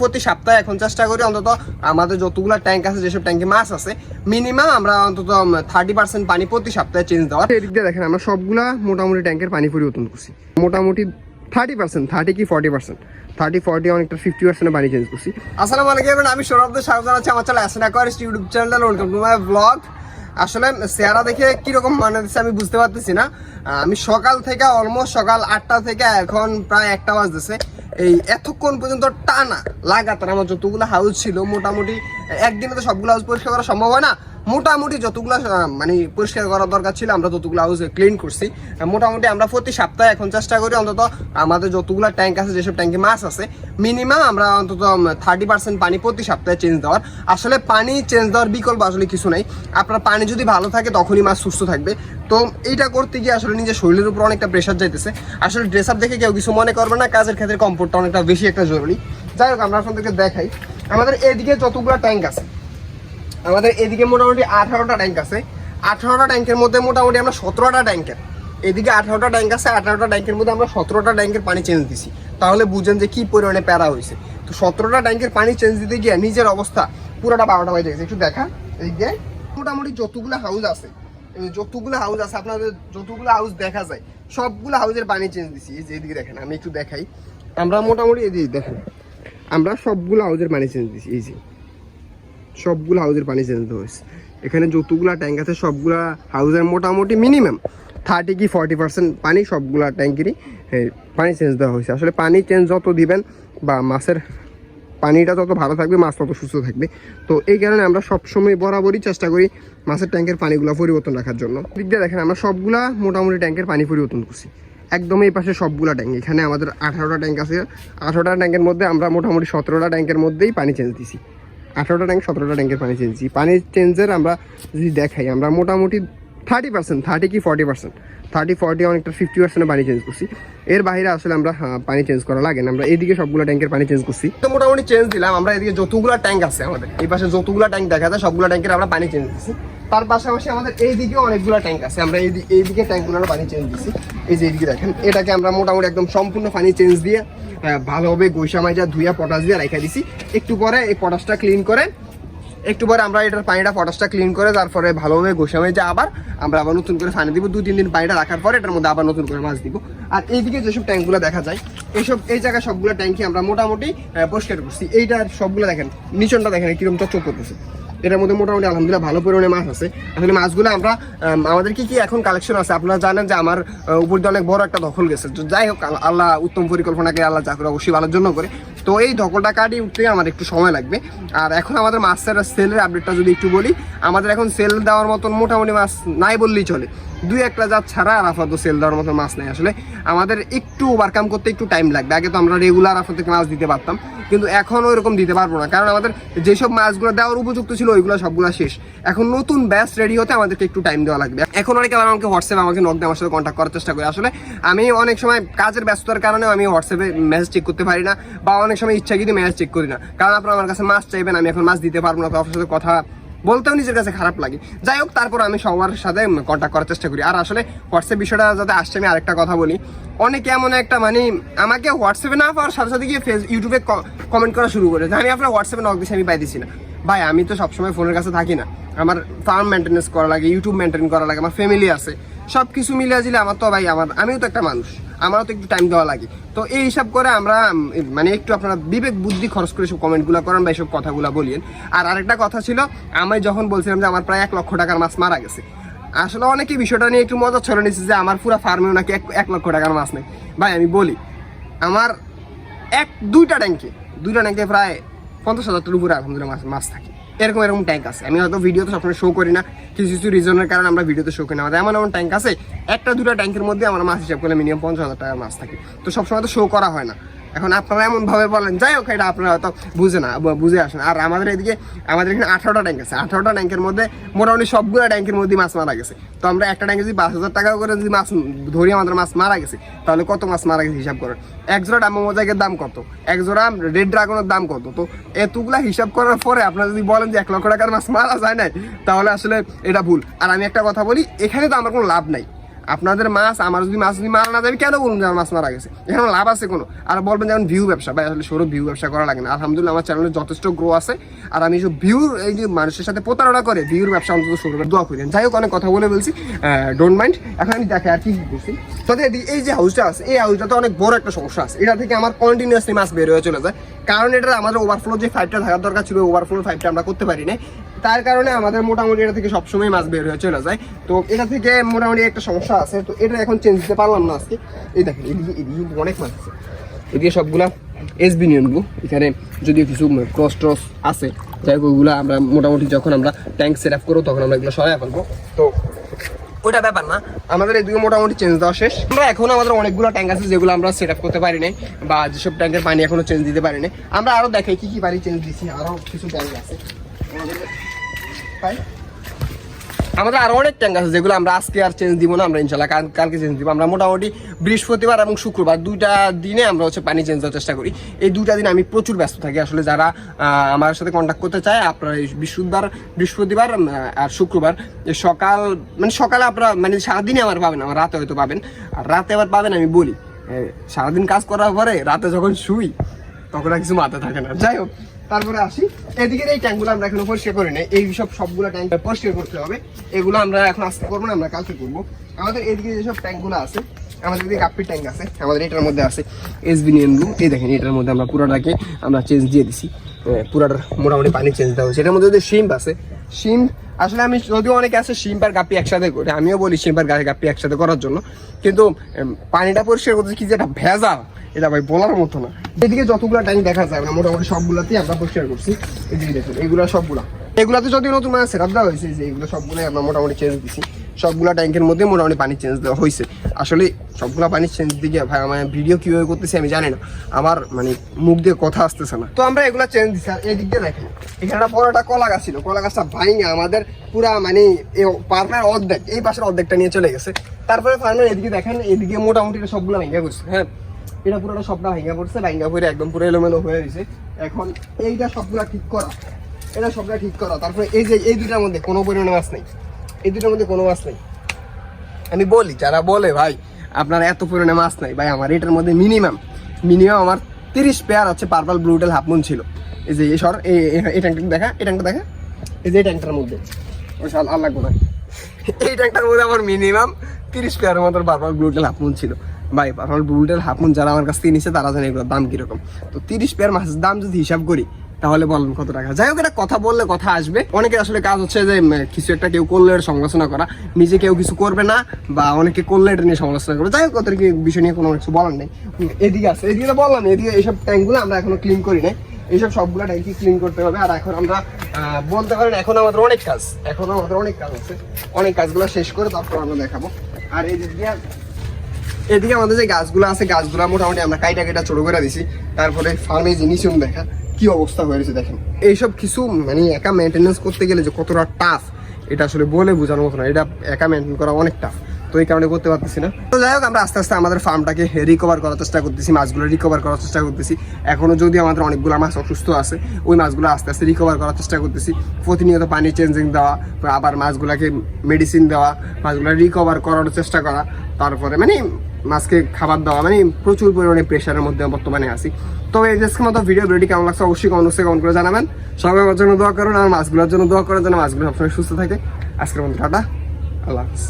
প্রতি সপ্তাহে এখন চেষ্টা করি অন্তত আমাদের যতগুলো ট্যাঙ্ক আছে, যেসব ট্যাঙ্কে মাছ আছে, মিনিমাম আমরা অন্তত 30% পানি প্রতি সপ্তাহে চেঞ্জ দেওয়ার। এদিক দিয়ে দেখেন আমরা সবগুলা মোটামুটি ট্যাঙ্কের পানি পরিবর্তন করছি, মোটামুটি 30%, 30 কি 40%, 30-40 অনেকটা 50% পানি চেঞ্জ করছি। আসসালামু আলাইকুম, আমি সৌরভ স্বাগত জানাচ্ছি আমার channel SN aquarist YouTube channel. Welcome to my blog. আসলে চেহারা দেখে কিরকম মানে দিচ্ছে আমি বুঝতে পারতেছি না। আমি সকাল থেকে অলমোস্ট সকাল 8টা থেকে এখন প্রায় 1টা বাজতেছে, এই এতক্ষণ পর্যন্ত টানা লাগাতার আমার যতগুলো হাউস ছিল, মোটামুটি একদিনে তো সবগুলো হাউস পরিষ্কার করা সম্ভব হয় না, মোটামুটি যতগুলো মানে পরিষ্কার করার দরকার ছিল আমরা ততগুলো হাউস ক্লিন করছি। মোটামুটি আমরা প্রতি সপ্তাহে এখন চেষ্টা করি অন্তত আমাদের যতগুলো ট্যাঙ্ক আছে, যেসব ট্যাঙ্কে মাছ আছে, মিনিমাম আমরা অন্তত 30% পানি প্রতি সপ্তাহে চেঞ্জ দেওয়ার। আসলে পানি চেঞ্জ দেওয়ার বিকল্প আসলে কিছু নাই। আপনার পানি যদি ভালো থাকে তখনই মাছ সুস্থ থাকবে। তো এইটা করতে গিয়ে আসলে নিজের শরীরের উপর অনেকটা প্রেশার যাইতেছে। আসলে ড্রেস আপ দেখে কেউ কিছু মনে করবে না, কাজের ক্ষেত্রে কমফোর্টটা অনেকটা বেশি একটা জরুরি। যাই হোক, আমরা আপনাদেরকে দেখাই আমাদের এদিকে যতগুলো ট্যাঙ্ক আছে। আমাদের এদিকে মোটামুটি 18টা ট্যাঙ্ক আছে। 18টা ট্যাঙ্কের মধ্যে মোটামুটি আমরা 17টা ট্যাঙ্কের, এদিকে 18টা ট্যাঙ্ক আছে, 18টা ট্যাঙ্কের মধ্যে আমরা 17টা ট্যাঙ্কের পানি চেঞ্জ দিছি। তাহলে বুঝেন যে কি পরিমাণে প্যারা হয়েছে। তো 17টা ট্যাঙ্কের পানি চেঞ্জ দিতে গিয়ে নিজের অবস্থা পুরোটা 12টা বাজে গেছে। একটু দেখা এইদিকে মোটামুটি যতগুলো হাউস আছে, আপনাদের যতগুলো হাউস দেখা যায় সবগুলো হাউসের পানি চেঞ্জ দিছি। এই যে এদিকে দেখেন, আমি একটু দেখাই, আমরা মোটামুটি এদিকে দেখেন আমরা সবগুলো হাউসের পানি চেঞ্জ দিছি। এই যে সবগুলো হাউসের পানি চেঞ্জ দেওয়া হয়েছে। এখানে যতগুলো ট্যাঙ্ক আছে সবগুলা হাউসের মোটামুটি মিনিমাম 30 কি 40% পানি সবগুলা ট্যাঙ্কেরই পানি চেঞ্জ দেওয়া হয়েছে। আসলে পানি চেঞ্জ যত দিবেন বা মাছের পানিটা যত ভালো থাকবে, মাছ তত সুস্থ থাকবে। তো এই কারণে আমরা সবসময় বরাবরই চেষ্টা করি মাছের ট্যাঙ্কের পানিগুলো পরিবর্তন রাখার জন্য। দিক দিয়ে দেখেন আমরা সবগুলা মোটামুটি ট্যাঙ্কের পানি পরিবর্তন করছি, একদম এই পাশে সবগুলা ট্যাঙ্ক। এখানে আমাদের 18টা ট্যাঙ্ক আছে, 18টা ট্যাঙ্কের মধ্যে আমরা মোটামুটি 17টা ট্যাঙ্কের মধ্যেই পানি চেঞ্জ দিছি। 18টা ট্যাঙ্ক 17টা ট্যাঙ্কের পানি চেঞ্জ দিচ্ছি। পানি চেঞ্জের আমরা যদি দেখাই, আমরা মোটামুটি 30%, 30 কি 40%, 30-40 অনেকটা 50% পানি চেঞ্জ করছি। এর বাইরে আসলে আমরা পানি চেঞ্জ করা লাগে না। আমরা এইদিকে সবগুলো ট্যাঙ্কের পানি চেঞ্জ করছি, তো মোটামুটি চেঞ্জ দিলাম। আমরা এদিকে যতগুলো ট্যাঙ্ক আছে আমাদের এই পাশে যতগুলো ট্যাঙ্ক দেখা যায় সবগুলো ট্যাঙ্কের আমরা পানি চেঞ্জ দিচ্ছি। তার পাশাপাশি আমাদের এইদিকেও অনেকগুলো ট্যাঙ্ক আছে, আমরা এইদিকে ট্যাঙ্কগুলো পানি চেঞ্জ দিচ্ছি। এই যে এইদিকে দেখেন, এটাকে আমরা মোটামুটি একদম সম্পূর্ণ পানি চেঞ্জ দিয়ে ভালোভাবে গৈসা মাইজা ধুইয়া পটাশ দিয়ে রেখে দিছি। একটু পরে এই পটাশটা ক্লিন করে, আমরা এটার পানিটা পটাশটা ক্লিন করে তারপরে ভালোভাবে গোসা মেজে আবার নতুন করে পানি দিব। 2-3 দিন পানিটা রাখার পরে এটার মধ্যে আবার নতুন করে মাছ দিব। আর এইদিকে যেসব ট্যাঙ্কগুলো দেখা যায় এই জায়গায় সবগুলো ট্যাঙ্কি আমরা মোটামুটি পরিষ্কার করছি। এইটা সবগুলো দেখেন, নিচনটা দেখেন কিরকম চকচক করতেছে। এটার মধ্যে মোটামুটি আলহামদুলিল্লাহ ভালো পরিমাণে মাছ আছে। আসলে মাছগুলো আমরা আমাদের কি এখন কালেকশন আছে, আপনারা জানেন যে আমার উপর দিয়ে অনেক বড় একটা দখল গেছে। যাই হোক, আল্লাহ উত্তম পরিকল্পনাকে আল্লাহ যা করে অবশ্যই ভালোর জন্য করে। তো এই দখলটা কাটিয়ে উঠতে আমার একটু সময় লাগবে। আর এখন আমাদের মাছের সেলের আপডেটটা যদি একটু বলি, আমাদের এখন সেল দেওয়ার মতন মোটামুটি মাছ নাই বললেই চলে। 2-1টা জাত ছাড়া আর আপাতত সেল দেওয়ার মতো মাছ নাই। আসলে আমাদের একটু ওভারকাম করতে একটু টাইম লাগবে। আগে তো আমরা রেগুলার আপনাদেরকে মাছ দিতে পারতাম, কিন্তু এখন ওইরকম দিতে পারবো না, কারণ আমাদের যেসব মাছগুলো দেওয়ার উপযুক্ত ছিল ওইগুলো সবগুলো শেষ। এখন নতুন ব্যাচ রেডি হতে আমাদেরকে একটু টাইম দেওয়া লাগবে। এখন অনেকে আমাকে হোয়াটসঅ্যাপে আমাকে নক দিয়ে আমার সাথে কন্ট্যাক্ট করার চেষ্টা করে। আসলে আমি অনেক সময় কাজের ব্যস্ততার কারণে আমি হোয়াটসঅ্যাপে মেসেজ চেক করতে পারি না, বা অনেক সময় ইচ্ছা কিন্তু মেসেজ চেক করি না, কারণ আপনারা আমার কাছে মাছ চাইবেন, আমি এখন মাছ দিতে পারবো না, তো আপনার সাথে কথা বলতেও নিজের কাছে খারাপ লাগে। যাই হোক, তারপর আমি সবার সাথে কন্ট্যাক্ট করার চেষ্টা করি। আর আসলে হোয়াটসঅ্যাপ বিষয়টা যাতে আসছে, আমি আরেকটা কথা বলি, অনেকে এমন একটা মানে আমাকে হোয়াটসঅ্যাপে না পাওয়ার সাথে সাথে গিয়ে ইউটিউবে কমেন্ট করা শুরু করে যে আমি আপনার হোয়াটসঅ্যাপে নক দিচ্ছি, আমি পাইতেছি না। ভাই, আমি তো সবসময় ফোনের কাছে থাকি না, আমার ফার্ম মেনটেন্যান্স করা লাগে, ইউটিউব মেনটেন করা লাগে, আমার ফ্যামিলি আছে, সব কিছু মিলিয়ে দিলে আমার তো ভাই আমিও তো একটা মানুষ, আমারও তো একটু টাইম দেওয়া লাগে। তো এই হিসাব করে আমরা মানে একটু আপনারা বিবেক বুদ্ধি খরচ করে সব কমেন্টগুলো করেন বা এইসব কথাগুলো বলিয়েন। আর আরেকটা কথা ছিল, আমি যখন বলছিলাম যে আমার প্রায় 1 লক্ষ টাকার মাছ মারা গেছে, আসলে অনেকেই বিষয়টা নিয়ে একটু মজা ছড়ে নিচ্ছে যে আমার পুরো ফার্মেও নাকি 1 লক্ষ টাকার মাছ নেই। ভাই, আমি বলি, আমার 2টা ট্যাঙ্কে প্রায় 50,000 টাকার উপরে আলহামদুলিল্লাহ মাছ থাকে। এরকম ট্যাঙ্ক আছে। আমি হয়তো ভিডিওতে সবসময় শো করি না, কিছু রিজনের কারণে আমরা ভিডিওতে শো করি না। আমাদের এমন ট্যাঙ্ক আছে, 1-2টা ট্যাঙ্কের মধ্যে আমার মাছ হিসাব করলে মিনিমাম 50,000 টাকার মাছ থাকে। তো সবসময় তো শো করা হয় না। এখন আপনারা এমনভাবে বলেন, যাই হোক, এটা আপনারা হয়তো বুঝে আসেন। আর আমাদের এখানে 18টা ট্যাঙ্ক আছে। 18টা ট্যাঙ্কের মধ্যে মোটামুটি সবগুলো ট্যাঙ্কের মধ্যে মাছ মারা গেছে। তো আমরা একটা ট্যাঙ্কে যদি 5,000 টাকা করে যদি মাছ ধরি, আমাদের মাছ মারা গেছে, তাহলে কত মাছ মারা গেছে হিসাব করেন। 1 জোড়া ডাম্বো মোজাইকের দাম কত, 1 জোড়া রেড ড্রাগনের দাম কত। তো এতগুলা হিসাব করার পরে আপনারা যদি বলেন যে 1 লক্ষ টাকার মাছ মারা যায় নাই, তাহলে আসলে এটা ভুল। আর আমি একটা কথা বলি, এখানে তো আমার কোনো লাভ নাই। আপনাদের মাছ আমার যদি মাছ যদি মারা না যাবে কেন বলুন যে আমার মাছ মারা গেছে, এখানে লাভ আছে কোনো? আর বলবেন যেমন ভিউ ব্যবসা, ভাই আসলে সৌরভ ভিউ ব্যবসা করা লাগে না। আলহামদুলিল্লাহ আমার চ্যানেলে যথেষ্ট গ্রো আছে, আর আমি সব ভিউর এই যে মানুষের সাথে প্রতারণা করে ভিউর ব্যবসা অন্তত সৌরভের দোয়া করেন। যাই হোক অনেক কথা বলে বলছি, ডোন্ট মাইন্ড। এখন আমি দেখে আর কি করছি, তবে এই যে হাউসটা আছে এই হাউসটাতে অনেক বড় একটা সমস্যা আছে, এটা থেকে আমার কন্টিনিউয়াসলি মাছ বের হয়ে চলে যায়। কারণ এটা আমাদের ওভারফ্লো যে পাইপটা থাকার দরকার ছিল, ওভারফ্লো পাইপটা আমরা করতে পারি না, তার কারণে আমাদের মোটামুটি এটা থেকে সবসময় মাছ বের হয়ে চলে যায়। তো এটা থেকে মোটামুটি একটা সমস্যা আছে, তো এটা এখন চেঞ্জ দিতে পারলাম না আজকে। এই দেখেন এদিকে অনেক মাছ আছে, এদিকে সবগুলা এসবি নিয়নবো, এখানে যদিও কিছু ক্রস ট্রস আছে, যাই হোক ওইগুলো আমরা মোটামুটি যখন আমরা ট্যাঙ্ক সেট আপ করবো তখন আমরা এগুলো সরাই ফেলবো। তো ওইটা ব্যাপার না, আমাদের এদিকে মোটামুটি চেঞ্জ দেওয়া শেষ। আমরা এখন আমাদের অনেকগুলো ট্যাঙ্ক আছে যেগুলো আমরা সেট আপ করতে পারি নাই, বা যেসব ট্যাঙ্কের পানি এখনো চেঞ্জ দিতে পারি নাই। আমরা আরো দেখাই কি কি পানি চেঞ্জ দিচ্ছি, আরো কিছু ট্যাঙ্ক আছে আমাদের, আরো অনেক ট্যাঙ্ক আছে যেগুলো আমরা আজকে আর চেঞ্জ দিব না, আমরা ইনশাল্লাহ কালকে চেঞ্জ দিব। আমরা মোটামুটি বৃহস্পতিবার এবং শুক্রবার দুইটা দিনে আমরা হচ্ছে পানি চেঞ্জ দেওয়ার চেষ্টা করি। এই দুইটা দিন আমি প্রচুর ব্যস্ত থাকি। আসলে যারা আমার সাথে কন্ট্যাক্ট করতে চায়, আপনারা বৃহস্পতিবার আর শুক্রবার সকাল মানে সকালে আপনারা মানে সারাদিনই আমার পাবেন, আমার রাতে হয়তো পাবেন। আর রাতে আবার পাবেন আমি বলি, সারাদিন কাজ করার পরে রাতে যখন শুই তখন আর কিছু মাথা থাকে না। যাই হোক তারপরে আসি এদিকে, এই ট্যাঙ্কগুলো আমরা এখনো পরিষ্কার করি না, এই সবগুলো ট্যাঙ্ক পরিষ্কার করতে হবে। এগুলো আমরা এখন আজকে করবো না, আমরা কালকে করবো। আমাদের এদিকে যেসব ট্যাঙ্কগুলো আছে, আমাদের এদিকে গাপ্পির ট্যাঙ্ক আছে, আমাদের এটার মধ্যে আছে এসবি নিয়নবু। এই দেখেন এটার মধ্যে আমরা পুরাটাকে আমরা চেঞ্জ দিয়ে দিছি, পুরাটার মোটামুটি পানি চেঞ্জ দেওয়া হয়েছে। এটার মধ্যে যদি শিম্প আছে, শিম্প আসলে আমি যদিও অনেকে আছে শিম্প আর গাপ্পি একসাথে করি, আমিও বলি শিম্প আর গাপ্পি একসাথে করার জন্য, কিন্তু পানিটা পরিষ্কার করতে কি যে একটা ভেজাল, এটা ভাই বলার মতো না। এদিকে যতগুলো ট্যাঙ্ক দেখা যায় আমরা মোটামুটি সবগুলাতেই আমরা পরিষ্কার করছি। এদিকে দেখুন এগুলো এগুলাতে যদিও নতুন মানে সেট আপ দেওয়া হয়েছে, যে এগুলো সবগুলোই আমরা মোটামুটি চেঞ্জ দিচ্ছি। সবগুলা ট্যাঙ্কের মধ্যে মোটামুটি পানি চেঞ্জ দেওয়া হয়েছে। আসলে সবগুলা পানি চেঞ্জ দিকে ভাই আমার ভিডিও কিভাবে করতেছি আমি জানি না, আমার মানে মুখ দিয়ে কথা আসতেছে না। তো আমরা এগুলা চেঞ্জ দিচ্ছি। আর এই দিক দিয়ে দেখেন এখানে একটা বড় একটা কলা গাছ ছিল, কলা গাছটা ভাঙে আমাদের পুরা মানে পার্টনার অর্ধেক এই পাশের অর্ধেকটা নিয়ে চলে গেছে। তারপরে ফার্মার এদিকে দেখেন, এদিকে মোটামুটি সবগুলো ভেঙে গেছে। হ্যাঁ এটা পুরোটা সবটা ভেঙে পড়ছে, ভেঙে পড়ে একদম পুরো এলোমেলো হয়ে গেছে। এখন এইটা সবগুলা ঠিক করা, এটা সবটা ঠিক করা। তারপরে এই যে এই দুটার মধ্যে কোনো পরিমাণে মাছ নেই, এই দুটার মধ্যে কোনো মাছ নেই। আমি বলি যারা বলে ভাই আপনার এত পরিমাণে মাছ নাই, ভাই আমার এটার মধ্যে মিনিমাম আমার 30 পেয়ার হচ্ছে পার্পল ব্লুটেল হাফমুন ছিল। এই যে এই সর এই ট্যাঙ্কটা দেখা, এই ট্যাঙ্কটা দেখা, এই যে এই ট্যাঙ্কটার মধ্যে ওই সাল আর লাগবো না, এই ট্যাঙ্কটার মধ্যে আমার মিনিমাম 30 পেয়ারের মতো পার্পল ব্লুটেল হাফমুন ছিল। ভাই পার্পল ব্লুটেল হাফমুন যারা আমার কাছ থেকে নিচ্ছে তারা জানে এগুলোর দাম কিরকম। তো 30 পেয়ার মাছের দাম যদি হিসাব করি তাহলে বলেন কত টাকা। যাই হোক এটা কথা বললে কথা আসবে। অনেকের আসলে কাজ হচ্ছে যে কিছু একটা কেউ করলে এটা সমালোচনা করা, নিজে কেউ কিছু করবে না, বা অনেকে করলে এটা নিয়ে সমালোচনা করবে। যাই হোক ওদেরকে বিষয় নিয়ে কোনো কিছু বলার নেই। এদিকে আছে, এদিকে বললাম এদিকে এইসব ট্যাঙ্কগুলো আমরা এখনো ক্লিন করি নাই, এইসব সবগুলো ট্যাঙ্কি ক্লিন করতে হবে। আর এখন আমরা বলতে পারেন এখন আমাদের অনেক কাজ, আছে, অনেক কাজগুলো শেষ করে তারপর আমরা দেখাবো। আর এদিকে আমাদের যে গাছগুলো আছে, গাছগুলো মোটামুটি আমরা কাইটা ছোট করে দিছি। তারপরে ফার্মে জিনিস দেখা কি অবস্থা হয়েছে দেখেন। এইসব কিছু মানে একা মেনটেন্যান্স করতে গেলে যে কতটা টাফ এটা আসলে বলে বোঝানোর মতো না, এটা একা মেনটেন করা অনেক টাফ, তো এই কারণে করতে পারতেছি না। তো যাই হোক আমরা আস্তে আস্তে আমাদের ফার্মটাকে রিকভার করার চেষ্টা করতেছি, মাছগুলো রিকভার করার চেষ্টা করতেছি। এখনো যদি আমাদের অনেকগুলো মাছ অসুস্থ আছে, ওই মাছগুলো আস্তে আস্তে রিকভার করার চেষ্টা করতেছি। প্রতিনিয়ত পানি চেঞ্জিং দেওয়া, আবার মাছগুলোকে মেডিসিন দেওয়া, মাছগুলো রিকভার করার চেষ্টা করা, তারপরে মানে মাছকে খাবার দেওয়া, মানে প্রচুর পরিমাণে প্রেশারের মধ্যে বর্তমানে আছি। তো এই যে মতো ভিডিওটি কেমন লাগছে অবশ্যই কমেন্ট করে জানাবেন। সবাই আমার জন্য দোয়া করুন, আর মাছগুলোর জন্য দোয়া করার জন্য মাছগুলো সবসময় সুস্থ থাকে। আজকের মতো টাটা, আল্লাহ হাফেজ।